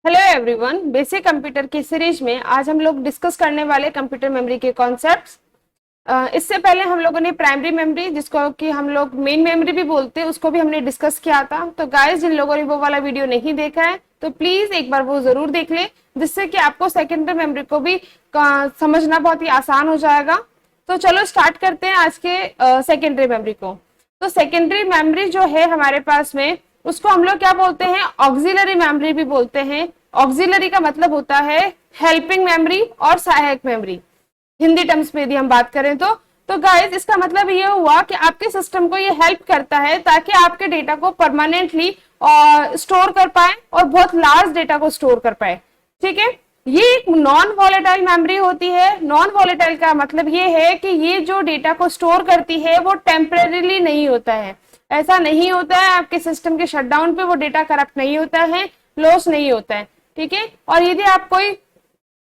Hello everyone, basic computer की series में आज हम लोग डिस्कस करने वाले कंप्यूटर मेमोरी के कॉन्सेप्ट्स। इससे पहले हम लोगों ने प्राइमरी मेमोरी, जिसको कि हम लोग मेन मेमोरी भी बोलते हैं, उसको भी हमने डिस्कस किया था। तो गाइस, जिन लोगों ने वो वाला वीडियो नहीं देखा है तो प्लीज एक बार वो जरूर देख ले, जिससे कि आपको सेकेंडरी मेमोरी को भी समझना बहुत ही आसान हो जाएगा। तो चलो स्टार्ट करते हैं आज के सेकेंडरी मेमोरी को। तो सेकेंडरी मेमोरी जो है हमारे पास में, उसको हम लोग क्या बोलते हैं, ऑक्सिलरी मेमोरी भी बोलते हैं। ऑक्सिलरी का मतलब होता है हेल्पिंग मेमोरी और सहायक मेमोरी, हिंदी टर्म्स में यदि हम बात करें तो गाइस, इसका मतलब ये हुआ कि आपके सिस्टम को ये हेल्प करता है ताकि आपके डेटा को परमानेंटली स्टोर कर पाए और बहुत लार्ज डेटा को स्टोर कर पाए। ठीक है, ये एक नॉन वॉलेटाइल मेमोरी होती है। नॉन वॉलेटाइल का मतलब ये है कि ये जो डेटा को स्टोर करती है वो टेम्परेरीली नहीं होता है। ऐसा नहीं होता है आपके सिस्टम के शटडाउन पे वो डेटा करप्ट नहीं होता है, लॉस नहीं होता है। ठीक है, और यदि आप कोई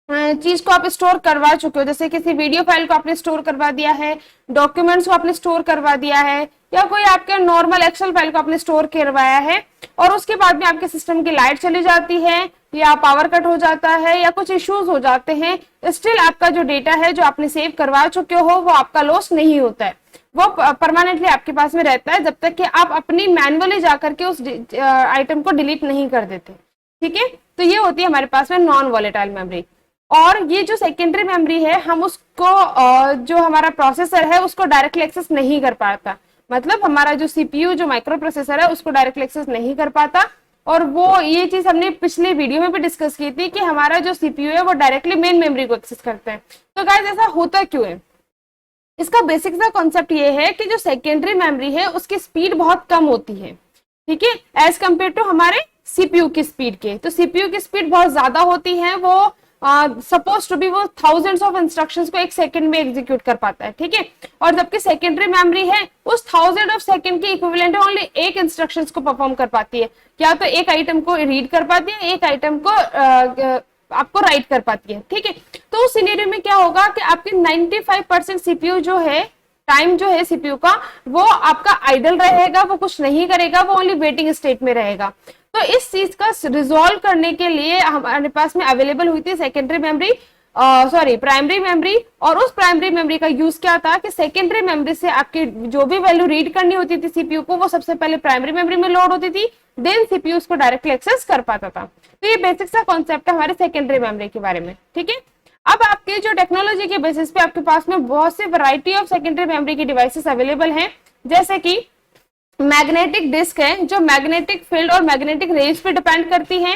चीज को आप स्टोर करवा चुके हो, जैसे किसी वीडियो फाइल को आपने स्टोर करवा दिया है, डॉक्यूमेंट्स को आपने स्टोर करवा दिया है, या कोई आपके नॉर्मल एक्सेल फाइल को आपने स्टोर करवाया है और उसके बाद में आपके सिस्टम की लाइट चली जाती है या पावर कट हो जाता है या कुछ इश्यूज हो जाते हैं, स्टिल आपका जो डेटा है जो आपने सेव करवा चुके हो वो आपका लॉस नहीं होता है, वो परमानेंटली आपके पास में रहता है जब तक कि आप अपनी मैनुअली जाकर के उस आइटम को डिलीट नहीं कर देते। ठीक है, तो ये होती है हमारे पास में नॉन वॉलेटाइल मेमोरी। और ये जो सेकेंडरी मेमोरी है, हम उसको जो हमारा प्रोसेसर है उसको डायरेक्टली एक्सेस नहीं कर पाता। मतलब हमारा जो सीपीयू, जो माइक्रो प्रोसेसर है, उसको डायरेक्टली एक्सेस नहीं कर पाता। और वो ये चीज हमने पिछले वीडियो में भी डिस्कस की थी कि हमारा जो सीपीयू है वो डायरेक्टली मेन मेमोरी को एक्सेस करता है। तो गाइस, ऐसा होता क्यों है? इसका बेसिक सा कॉन्सेप्ट ये है कि जो सेकेंडरी मेमोरी है उसकी स्पीड बहुत कम होती है। ठीक है, एज कम्पेयर टू हमारे सीपीयू की स्पीड के। तो सीपीयू की स्पीड बहुत ज्यादा होती है, वो सपोज टू बी वो थाउजेंड्स ऑफ इंस्ट्रक्शंस को एक सेकंड में एग्जीक्यूट कर पाता है। ठीक है, और जबकि सेकेंडरी मेमोरी है उस थाउजेंड ऑफ सेकंड के इक्विवेलेंट ओनली एक इंस्ट्रक्शंस को परफॉर्म कर पाती है, या तो एक आइटम को रीड कर पाती है, एक आइटम को आपको राइट कर पाती है। ठीक है, तो उस सिनेरियो में क्या होगा कि आपकी 95% सीपीयू जो है, टाइम जो है सीपीयू का, वो आपका आइडल रहेगा, वो कुछ नहीं करेगा, वो ओनली वेटिंग स्टेट में रहेगा। तो इस चीज का रिजॉल्व करने के लिए हमारे पास में अवेलेबल हुई थी सेकेंडरी मेमोरी, प्राइमरी मेमोरी। और उस प्राइमरी मेमोरी का यूज क्या था कि सेकेंडरी मेमोरी से आपकी जो भी वैल्यू रीड करनी होती थी सीपीयू को, वो सबसे पहले प्राइमरी मेमोरी में लोड होती थी, देन सीपीयू उसको डायरेक्टली एक्सेस कर पाता था। तो ये बेसिक सा कॉन्सेप्ट है हमारे सेकेंडरी मेमोरी के बारे में। ठीक है, अब आपके जो टेक्नोलॉजी के बेसिस पे आपके पास में बहुत सी वैरायटी ऑफ सेकेंडरी मेमोरी की डिवाइसेस अवेलेबल हैं, जैसे कि मैग्नेटिक डिस्क है जो मैग्नेटिक फील्ड और मैग्नेटिक रेज पे डिपेंड करती है।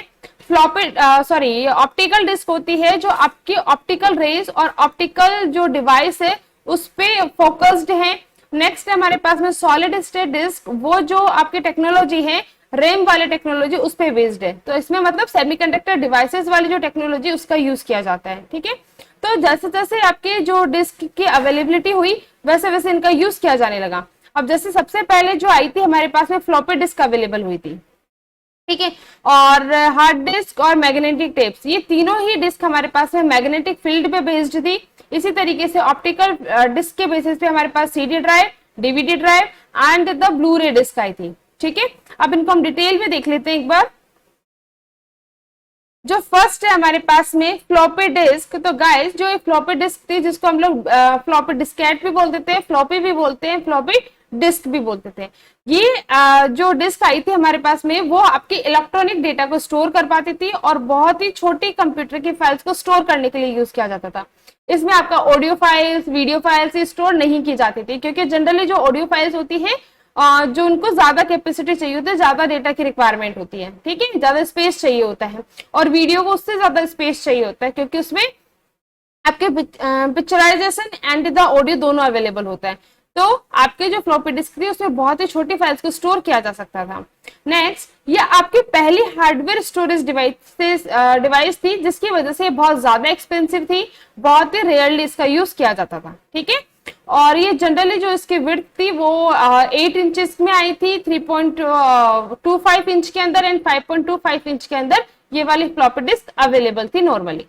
ऑप्टिकल डिस्क होती है जो आपकी ऑप्टिकल रेज और ऑप्टिकल जो डिवाइस है उस पे फोकस्ड है। नेक्स्ट है हमारे पास में सॉलिड स्टेट डिस्क, वो जो आपकी टेक्नोलॉजी है रैम वाले टेक्नोलॉजी उस पे बेस्ड है। तो इसमें मतलब सेमीकंडक्टर डिवाइसेस वाली जो टेक्नोलॉजी उसका यूज किया जाता है। ठीक है, तो जैसे जैसे आपके जो डिस्क की अवेलेबिलिटी हुई वैसे वैसे इनका यूज किया जाने लगा। अब जैसे सबसे पहले जो आई थी हमारे पास में फ्लॉपी डिस्क अवेलेबल हुई थी। ठीक है, और हार्ड डिस्क और मैग्नेटिक टेप्स, ये तीनों ही डिस्क हमारे पास में मैग्नेटिक फील्ड पे बेस्ड थी। इसी तरीके से ऑप्टिकल डिस्क के बेसिस पे हमारे पास CD drive, DVD drive and the Blu ray disc आई थी। ठीक है, अब इनको हम डिटेल में देख लेते हैं एक बार। जो फर्स्ट है हमारे पास में फ्लॉपी डिस्क। तो गाइस, जो फ्लॉपी डिस्क थी जिसको हम लोग फ्लॉपी डिस्केट भी बोलते थे, फ्लॉपी भी बोलते हैं, फ्लॉपी डिस्क भी बोलते थे। ये जो डिस्क आई थी हमारे पास में वो आपकी इलेक्ट्रॉनिक डेटा को स्टोर कर पाती थी और बहुत ही छोटी कंप्यूटर की फाइल्स को स्टोर करने के लिए यूज किया जाता था। इसमें आपका audio files, video files store नहीं की जाती थी, क्योंकि जनरली जो ऑडियो फाइल्स होती है जो उनको ज्यादा कैपेसिटी चाहिए होती है, ज्यादा डेटा की रिक्वायरमेंट होती है। ठीक है, ज्यादा स्पेस चाहिए होता है, और वीडियो को उससे ज्यादा स्पेस चाहिए होता है क्योंकि उसमें आपके पिक्चराइजेशन एंड द ऑडियो दोनों अवेलेबल होता है। तो आपके जो फ्लॉपी डिस्क थी उसमें बहुत ही छोटी फाइल्स को स्टोर किया जा सकता था। नेक्स्ट, ये आपकी पहली हार्डवेयर स्टोरेज डिवाइस थी जिसकी वजह से बहुत ज्यादा एक्सपेंसिव थी, बहुत ही रेयरली इसका यूज किया जाता था। ठीक है, और ये जनरली जो इसकी विड्थ थी वो 8 इंचेस में आई थी, 3.25 इंच के अंदर एंड 5.25 इंच के अंदर ये वाली फ्लॉपी डिस्क अवेलेबल थी नॉर्मली।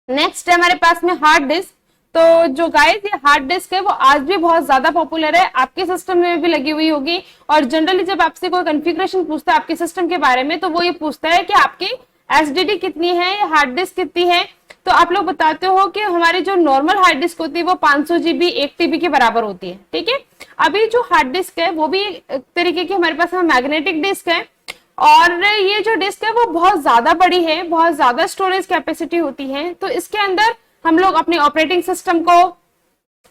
नेक्स्ट है हमारे पास में हार्ड डिस्क। तो जो गाइस ये हार्ड डिस्क है वो आज भी बहुत ज्यादा पॉपुलर है, आपके सिस्टम में भी लगी हुई होगी। और जनरली जब आपसे कोई कॉन्फ़िगरेशन पूछता है आपके सिस्टम के बारे में, तो वो ये पूछता है कि आपकी एसडीडी कितनी है या हार्ड डिस्क कितनी है। तो आप लोग बताते हो कि हमारी जो नॉर्मल हार्ड डिस्क होती है वो 500 जीबी 1 टीबी के बराबर होती है, ठीक है। अभी जो हार्ड डिस्क है वो भी एक तरीके की हमारे पास मैग्नेटिक डिस्क है, और ये जो डिस्क है वो बहुत ज्यादा बड़ी है, बहुत ज्यादा स्टोरेज कैपेसिटी होती है। तो इसके अंदर हम लोग अपने ऑपरेटिंग सिस्टम को,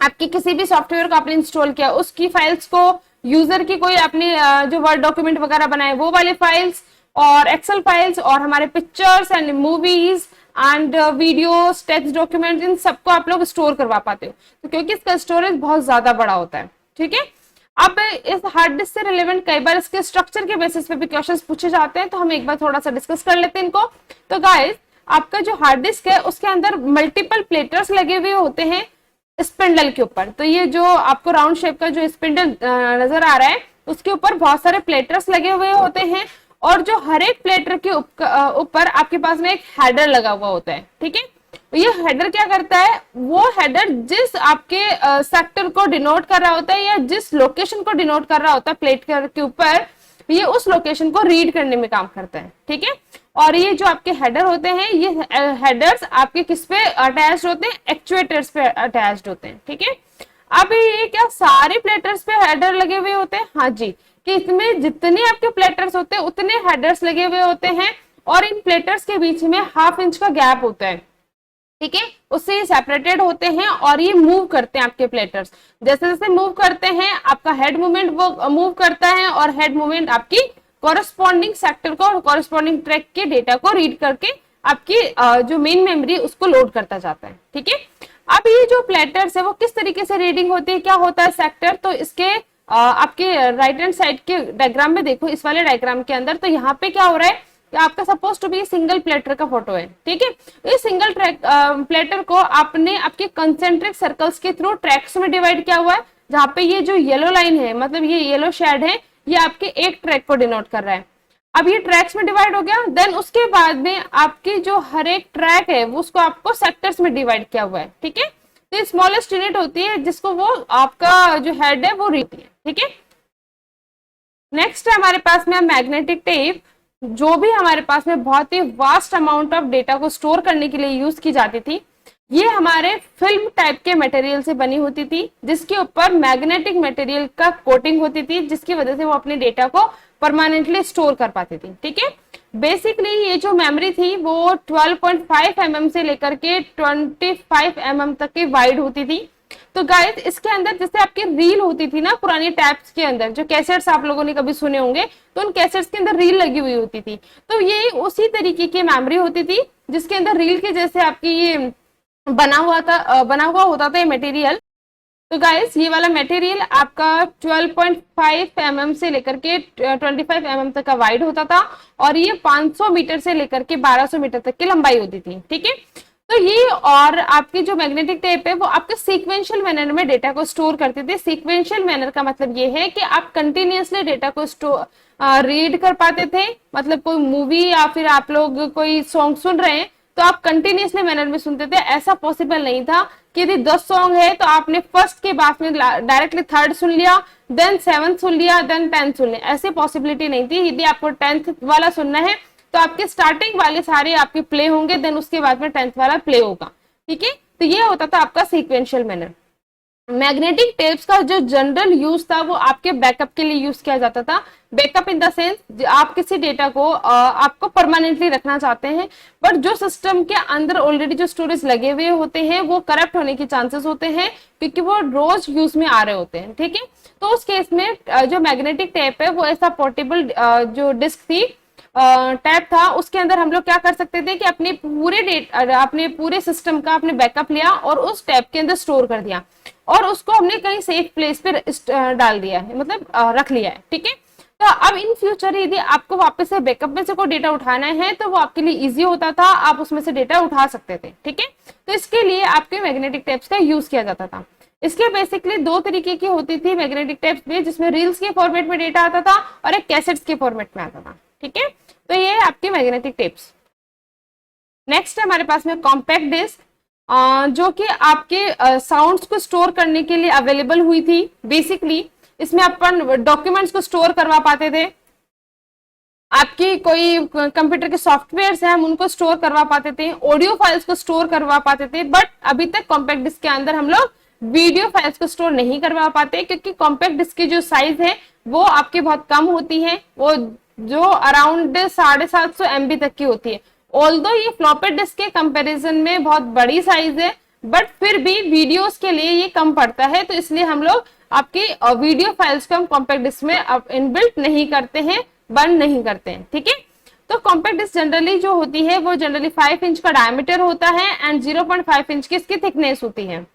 आपकी किसी भी सॉफ्टवेयर को आपने इंस्टॉल किया उसकी फाइल्स को, यूजर की कोई अपनी जो वर्ड डॉक्यूमेंट वगैरह बनाए वो वाले फाइल्स, और एक्सेल फाइल्स, और हमारे pictures and movies and videos, text document, इन सबको आप लोग स्टोर करवा पाते हो। तो क्योंकि इसका स्टोरेज बहुत ज्यादा बड़ा होता है, ठीक है। अब इस हार्ड डिस्क से रिलेवेंट कई बार इसके स्ट्रक्चर के बेसिस पे भी क्वेश्चंस पूछे जाते हैं, तो हम एक बार थोड़ा सा डिस्कस कर लेते हैं इनको। तो गाइस आपका जो हार्ड डिस्क है उसके अंदर मल्टीपल प्लेटर्स लगे हुए होते हैं स्पिंडल के ऊपर। तो ये जो आपको राउंड शेप का जो स्पिंडल नजर आ रहा है उसके ऊपर बहुत सारे प्लेटर्स लगे हुए होते हैं, और जो हर एक प्लेटर के ऊपर आपके पास में एक हेडर लगा हुआ होता है, ठीक है। ये हेडर क्या करता है, वो हेडर जिस आपके सेक्टर को डिनोट कर रहा होता है या जिस लोकेशन को डिनोट कर रहा होता है प्लेट के ऊपर, ये उस लोकेशन को रीड करने में काम करता है, ठीक है। और ये जो आपके हेडर होते हैं, ये हेडर्स आपके किस पे अटैच्ड होते हैं, एक्चुएटर्स पे अटैच्ड होते हैं, ठीक है। अब ये क्या सारे प्लेटर्स पे हेडर लगे हुए होते हैं? हाँ जी, कि इसमें जितने आपके प्लेटर्स होते हैं उतने हेडर्स लगे हुए होते हैं, और इन प्लेटर्स के बीच में 1/2 इंच का गैप होता है, ठीक है। उससे ये सेपरेटेड होते हैं और ये मूव करते हैं आपके प्लेटर्स। जैसे जैसे मूव करते हैं आपका हेड मूवमेंट वो मूव करता है, और हेड मूवमेंट आपकी कॉरेस्पॉन्डिंग सेक्टर को और कॉरेस्पॉन्डिंग ट्रैक के डेटा को रीड करके आपकी जो मेन मेमोरी उसको लोड करता जाता है, ठीक है। अब ये जो प्लेटर्स है वो किस तरीके से रीडिंग होती है, क्या होता है सेक्टर, तो इसके आपके राइट हैंड साइड के डायग्राम में देखो, इस वाले डायग्राम के अंदर, तो यहाँ पे क्या हो रहा है कि आपका suppose to be single platter का फोटो है, ठीक है। इस सिंगल प्लेटर को आपने आपके कंसेंट्रिक सर्कल्स के थ्रू ट्रैक्स में डिवाइड किया हुआ है, जहाँ पे ये जो येलो लाइन है, मतलब ये येलो शेड है, ये आपके एक ट्रैक को डिनोट कर रहा है। अब ये ट्रैक्स में डिवाइड हो गया, देन उसके बाद में आपकी जो हर एक ट्रैक है वो उसको आपको सेक्टर्स में डिवाइड किया हुआ है, ठीक है। तो स्मॉलेस्ट यूनिट होती है जिसको वो आपका जो हेड है वो रीड है, ठीक है। नेक्स्ट है हमारे पास में मैग्नेटिक टेप, जो भी हमारे पास में बहुत ही वास्ट अमाउंट ऑफ डेटा को स्टोर करने के लिए यूज की जाती थी। ये हमारे फिल्म टाइप के मटेरियल से बनी होती थी, जिसके ऊपर मैग्नेटिक मटेरियल का कोटिंग होती थी, जिसकी वजह से वो अपने डेटा को परमानेंटली स्टोर कर पाती थी, ठीक है। बेसिकली ये जो मेमोरी थी वो 12.5 mm से लेकर के 25 mm तक की वाइड होती थी। तो गाइस इसके अंदर जैसे आपकी रील होती थी ना पुरानी टैप्स के अंदर, जो कैसेट्स आप लोगों ने कभी सुने होंगे, तो उन कैसेट्स के अंदर रील लगी हुई होती थी। तो ये उसी तरीके की मेमोरी होती थी जिसके अंदर रील के जैसे आपकी ये बना हुआ होता था ये मटेरियल। तो गाइस ये वाला मटेरियल आपका 12.5 mm से लेकर के 25 mm तक का वाइड होता था, और ये 500 मीटर से लेकर के 1200 मीटर तक की लंबाई होती थी, ठीक है। तो ये और आपकी जो मैग्नेटिक टेप है वो आपके सीक्वेंशियल मैनर में डेटा को स्टोर करते थे। सीक्वेंशियल मैनर का मतलब ये है कि आप कंटिन्यूअसली डेटा को रीड कर पाते थे, मतलब कोई मूवी या फिर आप लोग कोई सॉन्ग सुन रहे हैं तो आप कंटिन्यूअसली मैनर में सुनते थे। ऐसा पॉसिबल नहीं था कि यदि 10 सॉन्ग है तो आपने फर्स्ट के बाद में डायरेक्टली थर्ड सुन लिया, देन 7th सुन लिया, देन 10th सुन लिया, ऐसी पॉसिबिलिटी नहीं थी। यदि आपको 10th वाला सुनना है तो आपके स्टार्टिंग वाले सारे आपके प्ले होंगे, देन उसके बाद में 10th वाला प्ले होगा, ठीक है। तो ये होता था आपका सीक्वेंशियल मैनर। मैग्नेटिक टेप्स का जो जनरल यूज था वो आपके बैकअप के लिए यूज किया जाता था। बैकअप इन द सेंस आप किसी डेटा को आपको परमानेंटली रखना चाहते हैं, बट जो सिस्टम के अंदर ऑलरेडी जो स्टोरेज लगे हुए होते हैं वो करप्ट होने के चांसेस होते हैं, क्योंकि वो रोज यूज में आ रहे होते हैं, ठीक है। तो उस केस में जो मैग्नेटिक टेप है वो ऐसा पोर्टेबल जो डिस्क थी, टैब था, उसके अंदर हम लोग क्या कर सकते थे कि अपने पूरे सिस्टम का अपने बैकअप लिया और उस टैब के अंदर स्टोर कर दिया, और उसको हमने कहीं सेफ प्लेस पे डाल दिया है, मतलब रख लिया है, ठीक है। तो अब इन फ्यूचर यदि आपको वापस से बैकअप में से कोई डेटा उठाना है तो वो आपके लिए इजी होता था, आप उसमें से डेटा उठा सकते थे, ठीक है। तो इसके लिए आपके मैग्नेटिक टेप्स का यूज किया जाता था। इसके बेसिकली 2 तरीके की होती थी मैग्नेटिक टेप्स में, जिसमें रील्स के फॉर्मेट में डेटा आता था और एक कैसेट्स के फॉर्मेट में आता था, ठीक है। तो ये आपके मैग्नेटिक टेप्स। नेक्स्ट हमारे पास में कॉम्पैक्ट डिस्क। जो कि आपके साउंड्स को स्टोर करने के लिए अवेलेबल हुई थी। बेसिकली इसमें अपन डॉक्यूमेंट्स को स्टोर करवा पाते थे, आपकी कोई कंप्यूटर के सॉफ्टवेयर हैं हम उनको स्टोर करवा पाते थे, ऑडियो फाइल्स को स्टोर करवा पाते थे। बट अभी तक कॉम्पैक्ट डिस्क के अंदर हम लोग वीडियो फाइल्स को स्टोर नहीं करवा पाते, क्योंकि कॉम्पैक्ट डिस्क की जो साइज है वो आपकी बहुत कम होती है, वो जो अराउंड 750 MB तक की होती है। ऑल्दो ये फ्लॉपी डिस्क के कंपैरिजन में बहुत बड़ी साइज है, बट फिर भी वीडियोस के लिए ये कम पड़ता है, तो इसलिए हम लोग आपकी वीडियो फाइल्स को हम कॉम्पैक्ट डिस्क में अब इनबिल्ट नहीं करते हैं, बंद नहीं करते हैं। ठीक है, तो कॉम्पैक्ट डिस्क जनरली जो होती है वो जनरली 5 इंच का डायमीटर होता है एंड 0.5 इंच की इसकी थिकनेस होती है।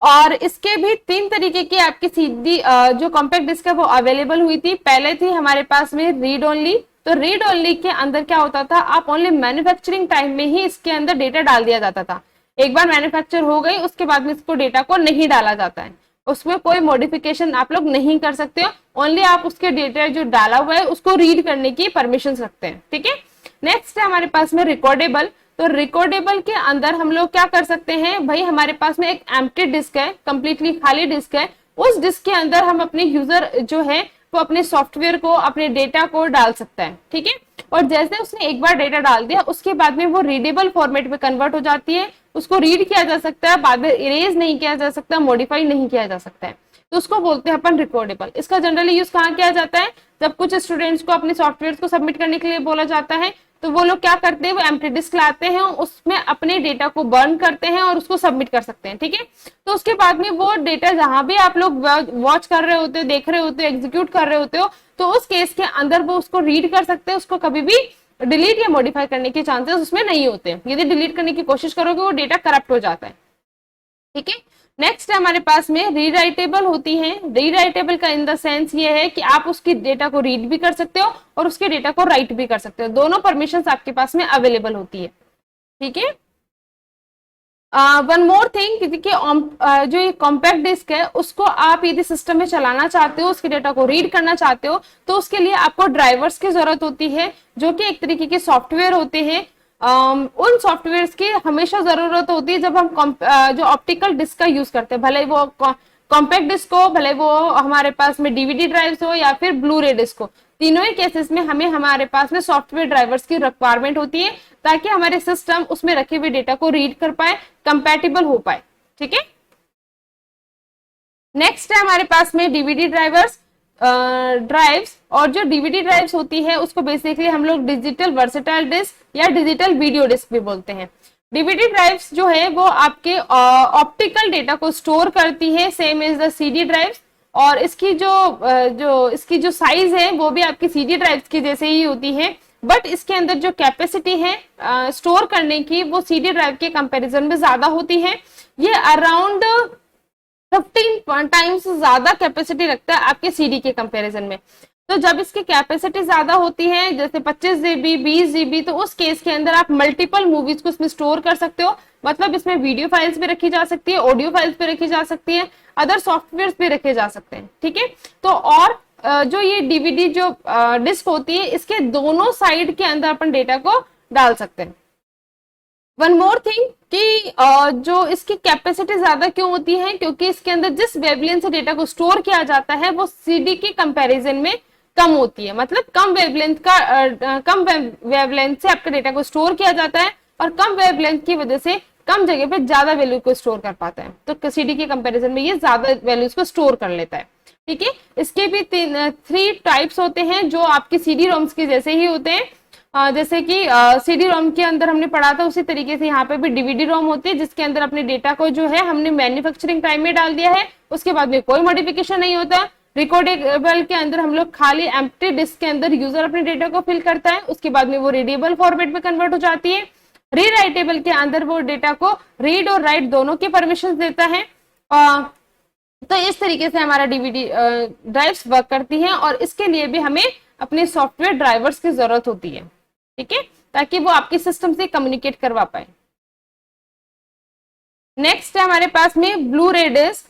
और इसके भी 3 तरीके की आपकी सीधी जो कॉम्पैक्ट डिस्क है वो अवेलेबल हुई थी। पहले थी हमारे पास में रीड ओनली। तो रीड ओनली के अंदर क्या होता था, आप ओनली मैन्युफैक्चरिंग टाइम में ही इसके अंदर डेटा डाल दिया जाता था। एक बार मैन्युफैक्चर हो गई उसके बाद में इसको डेटा को नहीं डाला जाता है, उसमें कोई मॉडिफिकेशन आप लोग नहीं कर सकते हो, ओनली आप उसके डेटा जो डाला हुआ है उसको रीड करने की परमिशन रखते हैं। ठीक है, नेक्स्ट है हमारे पास में रिकॉर्डेबल। तो रिकॉर्डेबल के अंदर हम लोग क्या कर सकते हैं, भाई हमारे पास में एक एम्प्टी डिस्क है, कंप्लीटली खाली डिस्क है, उस डिस्क के अंदर हम अपने यूजर जो है वो अपने सॉफ्टवेयर को, अपने डेटा को डाल सकता है। ठीक है, और जैसे उसने एक बार डेटा डाल दिया उसके बाद में वो रीडेबल फॉर्मेट में कन्वर्ट हो जाती है, उसको रीड किया जा सकता है, बाद में इरेज नहीं किया जा सकता, मॉडिफाई नहीं किया जा सकता है, तो उसको बोलते हैं अपन रिकॉर्डेबल। इसका जनरली यूज कहाँ किया जाता है, जब कुछ स्टूडेंट्स को अपने सॉफ्टवेयर को सबमिट करने के लिए बोला जाता है तो वो लोग क्या करते हैं, वो एम्प्टी डिस्क लाते हैं, उसमें अपने डेटा को बर्न करते हैं और उसको सबमिट कर सकते हैं। ठीक है, तो उसके बाद में वो डेटा जहां भी आप लोग वॉच कर रहे होते हो, देख रहे होते हो, एग्जीक्यूट कर रहे होते हो, तो उस केस के अंदर वो उसको रीड कर सकते हैं, उसको कभी भी डिलीट या मॉडिफाई करने के चांसेस उसमें नहीं होते। यदि डिलीट करने की कोशिश करोगे वो डेटा करप्ट हो जाता है। ठीक है, नेक्स्ट हमारे पास में रीराइटेबल होती है। रीराइटेबल का इन द सेंस ये है कि आप उसकी डेटा को रीड भी कर सकते हो और उसके डेटा को राइट भी कर सकते हो, दोनों परमिशंस आपके पास में अवेलेबल होती है। ठीक है, वन मोर थिंग, देखिए जो ये कॉम्पैक्ट डिस्क है उसको आप यदि सिस्टम में चलाना चाहते हो, उसके डेटा को रीड करना चाहते हो, तो उसके लिए आपको ड्राइवर्स की जरूरत होती है, जो कि एक तरीके के सॉफ्टवेयर होते हैं। उन सॉफ्टवेयर्स की हमेशा जरूरत होती है जब हम जो ऑप्टिकल डिस्क का यूज करते हैं, भले वो कॉम्पैक्ट डिस्क हो, भले वो हमारे पास में डीवीडी ड्राइव्स हो या फिर ब्लू रे डिस्क हो, तीनों ही केसेस में हमें हमारे पास में सॉफ्टवेयर ड्राइवर्स की रिक्वायरमेंट होती है, ताकि हमारे सिस्टम उसमें रखे हुए डेटा को रीड कर पाए, कंपैटिबल हो पाए। ठीक है, नेक्स्ट है हमारे पास में डीवीडी ड्राइव्स। और जो डीवीडी ड्राइव्स होती है उसको बेसिकली हम लोग डिजिटल वर्सेटाइल डिस्क या डिजिटल वीडियो डिस्क भी बोलते हैं। डीवीडी ड्राइव्स जो है वो आपके ऑप्टिकल डेटा को स्टोर करती है, same as the CD drives, और इसकी इसकी जो साइज है वो भी आपकी सीडी ड्राइव्स की जैसे ही होती है, बट इसके अंदर जो कैपेसिटी है स्टोर करने की वो सीडी ड्राइव के कंपैरिजन में ज्यादा होती है। ये अराउंड 15 टाइम्स ज्यादा कैपेसिटी रखता है आपके सीडी के कंपैरिजन में। तो जब इसकी कैपेसिटी ज्यादा होती है, जैसे 25 GB 20 GB, तो उस केस के अंदर आप मल्टीपल मूवीज को इसमें स्टोर कर सकते हो, मतलब इसमें वीडियो फाइल्स भी रखी जा सकती है, ऑडियो फाइल्स भी रखी जा सकती है, अदर सॉफ्टवेयर भी रखे जा सकते हैं। ठीक है, तो और जो ये डीवीडी जो डिस्क होती है इसके दोनों साइड के अंदर अपन डेटा को डाल सकते हैं। वन मोर थिंग कि जो इसकी कैपेसिटी ज्यादा क्यों होती है, क्योंकि इसके अंदर जिस वेवलेंथ से डेटा को स्टोर किया जाता है वो सीडी के कंपैरिजन में कम होती है, मतलब कम वेवलेंथ से आपके डेटा को स्टोर किया जाता है, और कम वेवलेंथ की वजह से कम जगह पे ज्यादा वैल्यू को स्टोर कर पाता है, तो सीडी के कंपैरिजन में ये ज्यादा वैल्यूज को स्टोर कर लेता है। ठीक है, इसके भी 3 टाइप्स होते हैं जो आपकी सीडी रोम्स के जैसे ही होते हैं। जैसे कि सीडी रोम के अंदर हमने पढ़ा था, उसी तरीके से यहाँ पे भी डीवीडी रोम होती है, जिसके अंदर अपने डेटा को जो है हमने मैन्युफैक्चरिंग टाइम में डाल दिया है, उसके बाद में कोई मॉडिफिकेशन नहीं होता। रिकॉर्डेबल के अंदर हम लोग खाली एम्प्टी डिस्क के अंदर यूजर अपने डेटा को फिल करता है, उसके बाद में वो रीडेबल फॉर्मेट में कन्वर्ट हो जाती है। रीराइटेबल के अंदर वो डेटा को रीड और राइट दोनों की परमिशन देता है। तो इस तरीके से हमारा डीवीडी ड्राइव्स वर्क करती हैं, और इसके लिए भी हमें अपने सॉफ्टवेयर ड्राइवर्स की जरूरत होती है। ठीक है, ताकि वो आपके सिस्टम से कम्युनिकेट करवा पाए। नेक्स्ट है हमारे पास में blue ray disc.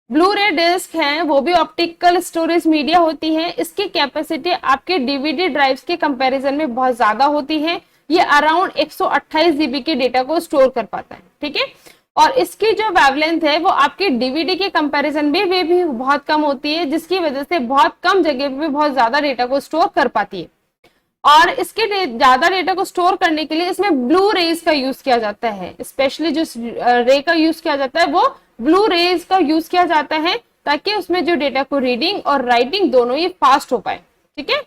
Blue ray disc है वो भी ऑप्टिकल स्टोरेज मीडिया होती है, इसकी कैपेसिटी आपके डीवीडी ड्राइव्स के कंपैरिजन में बहुत ज्यादा होती है, ये अराउंड 128 GB के डेटा को स्टोर कर पाता है। ठीक है। और इसकी जो वेवलेंथ है वो आपकी डीवीडी के कंपैरिजन में भी बहुत कम होती है, जिसकी वजह से बहुत कम जगह पे बहुत ज्यादा डेटा को स्टोर कर पाती है। और इसके ज्यादा डेटा को स्टोर करने के लिए इसमें ब्लू रेज का यूज किया जाता है, स्पेशली जो रे का यूज किया जाता है वो ब्लू रेज का यूज किया जाता है, ताकि उसमें जो डेटा को रीडिंग और राइटिंग दोनों ही फास्ट हो पाए, ठीक है।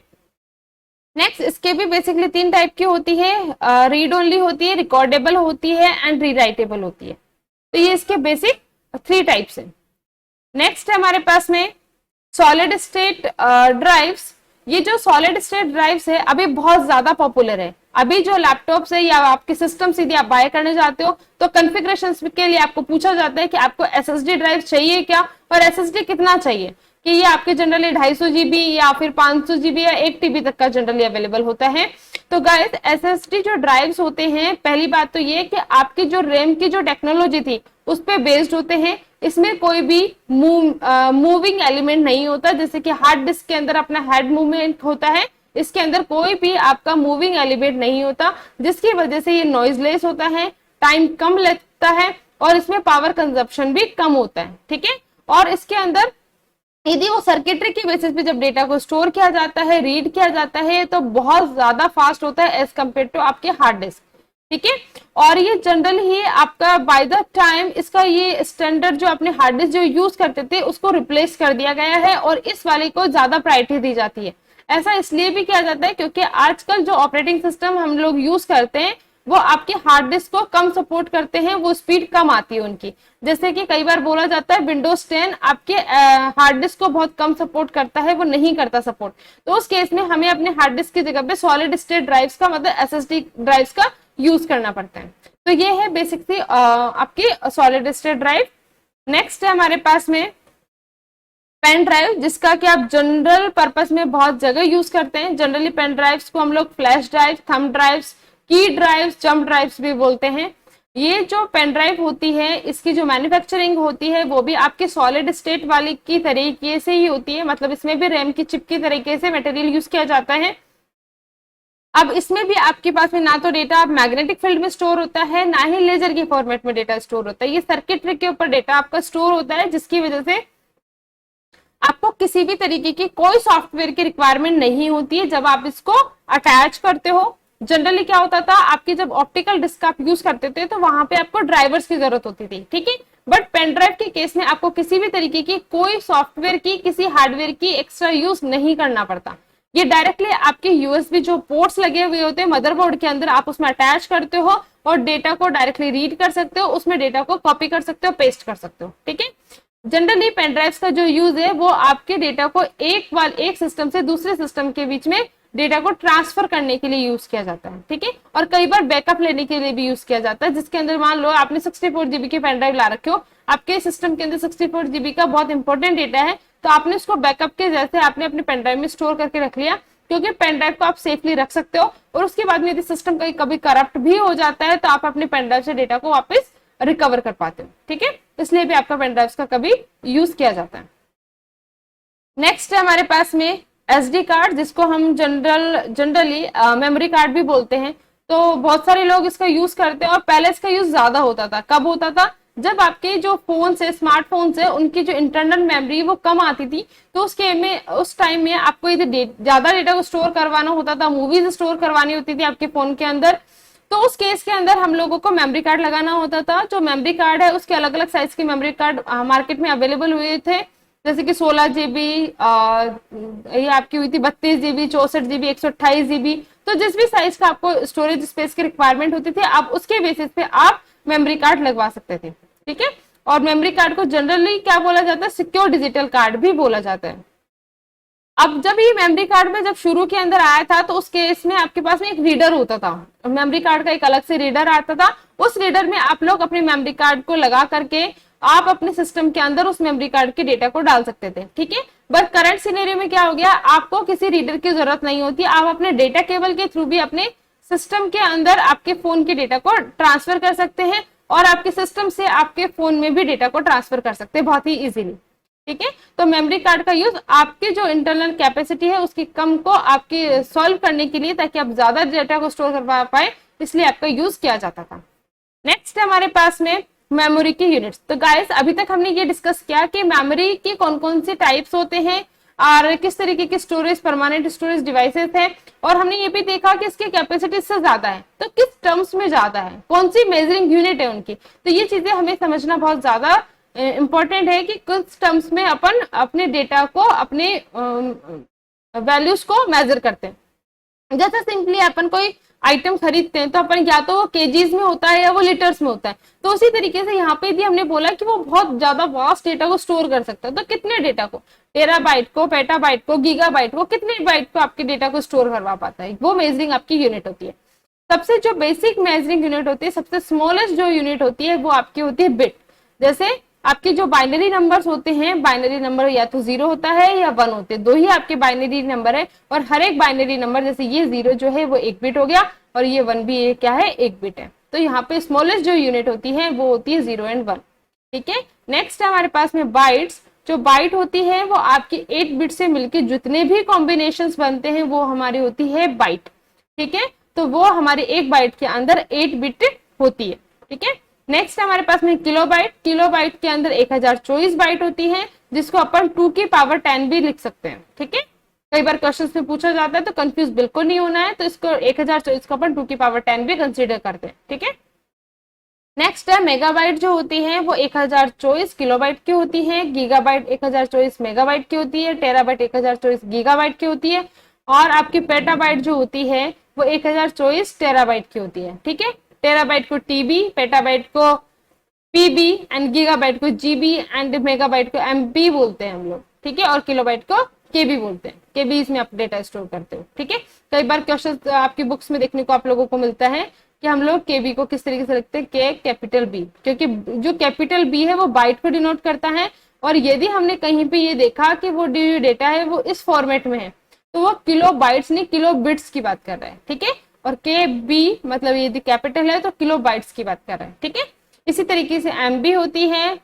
नेक्स्ट, इसके भी बेसिकली 3 टाइप की होती है, रीड ओनली होती है, रिकॉर्डेबल होती है एंड रीराइटेबल होती है। तो ये इसके बेसिक 3 टाइप्स हैं। नेक्स्ट है हमारे पास में सॉलिड स्टेट ड्राइव्स। ये जो सॉलिड स्टेट ड्राइव्स है अभी बहुत ज्यादा पॉपुलर है। अभी जो लैपटॉप्स है या आपके सिस्टम यदि आप बाय करने जाते हो तो कॉन्फ़िगरेशंस के लिए आपको पूछा जाता है कि आपको एसएसडी ड्राइव चाहिए क्या और एसएसडी कितना चाहिए, कि ये आपके जनरली 250 जीबी या फिर 500 जीबी या 1 टीबी तक का जनरली अवेलेबल होता है। तो गाइस, एसएसडी जो ड्राइव्स होते हैं, पहली बात तो ये कि आपकी जो रैम की जो टेक्नोलॉजी थी उस पे बेस्ड होते हैं। इसमें कोई भी मूविंग एलिमेंट नहीं होता, जैसे कि हार्ड डिस्क के अंदर अपना हेड मूवमेंट होता है, इसके अंदर कोई भी आपका मूविंग एलिमेंट नहीं होता, जिसकी वजह से ये नॉइजलेस होता है, टाइम कम लगता है और इसमें पावर कंजप्शन भी कम होता है, ठीक है। और इसके अंदर यदि वो सर्किटरी की बेसिस पे जब डेटा को स्टोर किया जाता है, रीड किया जाता है, तो बहुत ज्यादा फास्ट होता है एज कम्पेयर टू आपके हार्ड डिस्क, ठीक है। और ये जनरल ही आपका बाय द टाइम इसका ये स्टैंडर्ड जो अपने हार्ड डिस्क जो यूज करते थे उसको रिप्लेस कर दिया गया है और इस वाले को ज्यादा प्रायोरिटी दी जाती है। ऐसा इसलिए भी किया जाता है क्योंकि आजकल जो ऑपरेटिंग सिस्टम हम लोग यूज करते हैं वो आपके हार्ड डिस्क को कम सपोर्ट करते हैं, वो स्पीड कम आती है उनकी। जैसे कि कई बार बोला जाता है विंडोज 10 आपके हार्ड डिस्क को बहुत कम सपोर्ट करता है, वो नहीं करता सपोर्ट। तो उस केस में हमें अपने हार्ड डिस्क की जगह पे सॉलिड स्टेट ड्राइव्स का मतलब एसएसडी ड्राइव्स का यूज करना पड़ता है। तो ये है बेसिकली आपकी सॉलिड स्टेट ड्राइव। नेक्स्ट है हमारे पास में पेन ड्राइव, जिसका कि आप जनरल पर्पस में बहुत जगह यूज करते हैं। जनरली पेन ड्राइव्स को हम लोग फ्लैश ड्राइव, थंब ड्राइव्स, की ड्राइव्स, जंप ड्राइव्स भी बोलते हैं। ये जो पेन ड्राइव होती है इसकी जो मैन्युफैक्चरिंग होती है वो भी आपके सॉलिड स्टेट वाली की तरीके से ही होती है, मतलब इसमें भी रैम की चिप की तरीके से मटेरियल यूज किया जाता है। अब इसमें भी आपके पास में ना तो डेटा मैग्नेटिक फील्ड में स्टोर होता है, ना ही लेजर के फॉर्मेट में डेटा स्टोर होता है। ये सर्किटरी के ऊपर डेटा आपका स्टोर होता है, जिसकी वजह से आपको किसी भी तरीके की कोई सॉफ्टवेयर की रिक्वायरमेंट नहीं होती है जब आप इसको अटैच करते हो। जनरली क्या होता था, आपकी जब ऑप्टिकल डिस्क आप यूज करते थे तो वहां पे आपको ड्राइवर्स की जरूरत होती थी, ठीक है। बट पेन ड्राइव के केस में आपको किसी भी तरीके की कोई सॉफ्टवेयर की, किसी हार्डवेयर की एक्स्ट्रा यूज नहीं करना पड़ता। ये डायरेक्टली आपके यूएसबी जो पोर्ट्स लगे हुए होते हैं मदरबोर्ड के अंदर, आप उसमें अटैच करते हो और डेटा को डायरेक्टली रीड कर सकते हो, उसमें डेटा को कॉपी कर सकते हो, पेस्ट कर सकते हो, ठीक है। जनरली पेन ड्राइव्स का जो यूज है वो आपके डेटा को एक सिस्टम से दूसरे सिस्टम के बीच में डेटा को ट्रांसफर करने के लिए यूज किया जाता है, ठीक है। और कई बार बैकअप लेने के लिए भी यूज किया जाता है, जिसके अंदर मान लो आपने 64 जीबी की पेन ड्राइव ला रखे हो, आपके सिस्टम के अंदर 64 जीबी का बहुत इंपॉर्टेंट डेटा है, तो आपने उसको बैकअप के जैसे आपने अपने पेन ड्राइव में स्टोर करके रख लिया, क्योंकि पेन ड्राइव को आप सेफली रख सकते हो और उसके बाद में यदि सिस्टम कभी करप्ट भी हो जाता है तो आप अपने पेन ड्राइव से डेटा को वापस रिकवर कर पाते हो, ठीक है। इसलिए भी आपका पेन ड्राइव का कभी यूज किया जाता है। नेक्स्ट है हमारे पास में एसडी कार्ड, जिसको हम जनरली मेमोरी कार्ड भी बोलते हैं। तो बहुत सारे लोग इसका यूज करते हैं और पहले इसका यूज ज्यादा होता था। कब होता था, जब आपके जो फोन है, स्मार्टफोन है, उनकी जो इंटरनल मेमोरी वो कम आती थी, तो उस टाइम में आपको यदि ज्यादा डेटा को स्टोर करवाना होता था, मूवीज स्टोर करवानी होती थी आपके फोन के अंदर, तो उस केस के अंदर हम लोगों को मेमोरी कार्ड लगाना होता था। जो मेमोरी कार्ड है उसके अलग अलग साइज के मेमोरी कार्ड मार्केट में अवेलेबल हुए थे, जैसे कि 16 जीबी, ये आपकी हुई थी 32 जीबी, 64 जीबी, 128 जीबी। तो जिस भी साइज का आपको स्टोरेज स्पेस की रिक्वायरमेंट होती थी, आप उसके बेसिस पे आप मेमोरी कार्ड लगवा सकते थे, ठीक है। और मेमोरी कार्ड को जनरली क्या बोला जाता है, सिक्योर डिजिटल कार्ड भी बोला जाता है। अब जब ये मेमोरी कार्ड में जब शुरू के अंदर आया था तो उस केस में आपके पास में एक रीडर होता था, मेमोरी कार्ड का एक अलग से रीडर आता था। उस रीडर में आप लोग अपने मेमोरी कार्ड को लगा करके आप अपने सिस्टम के अंदर उस मेमोरी कार्ड के डेटा को डाल सकते थे, ठीक है। बट करंट सिनेरियो में क्या हो गया, आपको किसी रीडर की जरूरत नहीं होती, आप अपने डेटा केबल के थ्रू भी अपने सिस्टम के अंदर आपके फोन के डेटा को ट्रांसफर कर सकते हैं और आपके सिस्टम से आपके फोन में भी डेटा को ट्रांसफर कर सकते हैं बहुत ही इजीली, ठीक है। तो मेमोरी कार्ड का यूज आपके जो इंटरनल कैपेसिटी है उसकी कम को आपके सॉल्व करने के लिए, ताकि आप ज्यादा डेटा को स्टोर कर पाए, इसलिए आपका यूज किया जाता था। नेक्स्ट है हमारे पास में मेमोरी की यूनिट्स। तो गाइस अभी तक हमने ये डिस्कस किया कि मेमोरी के कौन कौन से टाइप्स होते हैं और किस तरीके की स्टोरेज, परमानेंट स्टोरेज डिवाइसेस है, और हमने ये भी देखा कि इसकी कैपेसिटी से ज्यादा है तो किस टर्म्स में ज्यादा है, कौन सी मेजरिंग यूनिट है उनकी। तो ये चीजें हमें समझना बहुत ज्यादा इंपॉर्टेंट है कि किस टर्म्स में अपन अपने डेटा को, अपने वैल्यूज को मेजर करते हैं। जैसे सिंपली अपन कोई आइटम खरीदते हैं तो अपन या तो वो केजीज में होता है या वो लीटर्स में होता है। तो उसी तरीके से यहाँ पे भी हमने बोला कि वो बहुत ज्यादा वास्ट डेटा को स्टोर कर सकता है। तो कितने डेटा को, टेराबाइट को, पेटाबाइट को, गीगाबाइट को, कितने बाइट को आपके डेटा को स्टोर करवा पाता है, वो मेजरिंग आपकी यूनिट होती है। सबसे जो बेसिक मेजरिंग यूनिट होती है, सबसे स्मॉलेस्ट जो यूनिट होती है वो आपकी होती है बिट। जैसे आपके जो बाइनरी नंबर्स होते हैं, बाइनरी नंबर या तो 0 होता है या 1 होते हैं, दो ही आपके बाइनरी नंबर है। और हर एक बाइनरी नंबर, जैसे ये 0 जो है वो 1 बिट हो गया और ये 1 भी ये क्या है, 1 बिट है। तो यहाँ पे स्मॉलेस्ट जो यूनिट होती है वो होती है 0 एंड 1। ठीक है, नेक्स्ट है हमारे पास में बाइट्स। जो बाइट होती है वो आपकी 8 बिट से मिलकर जितने भी कॉम्बिनेशन बनते हैं वो हमारी होती है बाइट। ठीक है, तो वो हमारे एक बाइट के अंदर 8 बिट होती है। ठीक है, नेक्स्ट हमारे पास में किलोबाइट। किलोबाइट के अंदर 1024 बाइट होती है, जिसको अपन 2 की पावर 10 भी लिख सकते हैं। ठीक है, कई बार क्वेश्चन में पूछा जाता है तो कंफ्यूज बिल्कुल नहीं होना है, तो इसको 1024 को अपन 2 की पावर 10 भी कंसीडर करते हैं। ठीक है, नेक्स्ट है मेगाबाइट। जो होती है वो 1024 किलोबाइट की होती है, गीगाबाइट 1024 मेगाबाइट की होती है, टेराबाइट 1024 गीगाबाइट की होती है, और आपकी पेटाबाइट जो होती है वो 1024 टेराबाइट की होती है। ठीक है, टेराबाइट को टीबी, पेटाबाइट को पीबी एंड गीगाबाइट को जीबी एंड मेगाबाइट को एमबी बोलते हैं हम लोग। ठीक है, और किलोबाइट को केबी बोलते हैं। केबी इसमें आप डेटा स्टोर करते हो। ठीक है, कई बार क्वेश्चन आपकी बुक्स में देखने को आप लोगों को मिलता है कि हम लोग केबी को किस तरीके से लिखते हैं, के कैपिटल बी, क्योंकि जो कैपिटल बी है वो बाइट को डिनोट करता है। और यदि हमने कहीं पे ये देखा कि वो डेटा है वो इस फॉर्मेट में है तो वो किलो बाइट्स नहीं किलो बिट्स की बात कर रहा है। ठीक है, और के बी मतलब यदि कैपिटल है तो किलो बाइट्स की बात कर रहा है। ठीक है, इसी तरीके से एमबी होती है,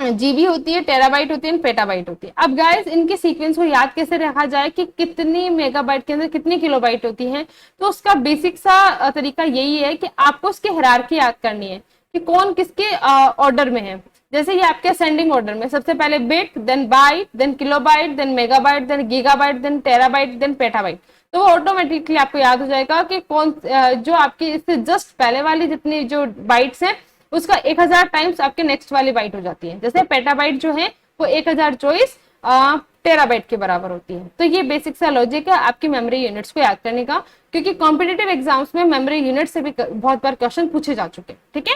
जीबी होती है, टेराबाइट होती है, पेटाबाइट होती है। अब गाइस इनके सीक्वेंस को याद कैसे रखा जाए कि कितनी मेगाबाइट के अंदर कितनी किलोबाइट होती है, तो उसका बेसिक सा तरीका यही है कि आपको उसकी हायरार्की याद करनी है कि कौन किसके ऑर्डर में है। जैसे ये आपके असेंडिंग ऑर्डर में सबसे पहले bit, then byte, then kilobyte, then megabyte, then gigabyte, then terabyte, then petabyte. तो वो ऑटोमेटिकली आपको याद हो जाएगा कि कौन जो आपकी इससे जस्ट पहले वाली जितनी जो बाइट्स है उसका 1000 टाइम्स आपके नेक्स्ट वाली बाइट हो जाती है। जैसे पेटाबाइट जो है वो 1024 टेराबाइट के बराबर होती है। तो ये बेसिक सा लॉजिक है आपकी मेमोरी यूनिट्स को याद करने का, क्योंकि कॉम्पिटिटिव एग्जाम्स में मेमोरी यूनिट से भी बहुत बार क्वेश्चन पूछे जा चुके हैं। ठीक है,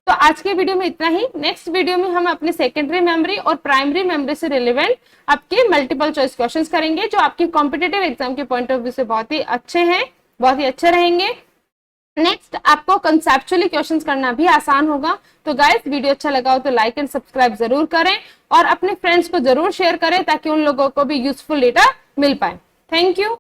तो आज के वीडियो में इतना ही। नेक्स्ट वीडियो में हम अपनी सेकेंडरी मेमोरी और प्राइमरी मेमोरी से रिलेवेंट आपके मल्टीपल चॉइस क्वेश्चंस करेंगे, जो आपके कॉम्पिटिटिव एग्जाम के पॉइंट ऑफ व्यू से बहुत ही अच्छे हैं, बहुत ही अच्छे रहेंगे। नेक्स्ट आपको कंसेप्चुअली क्वेश्चंस करना भी आसान होगा। तो गाइस वीडियो अच्छा लगा हो तो लाइक एंड सब्सक्राइब जरूर करें और अपने फ्रेंड्स को जरूर शेयर करें ताकि उन लोगों को भी यूजफुल डेटा मिल पाए। Thank you.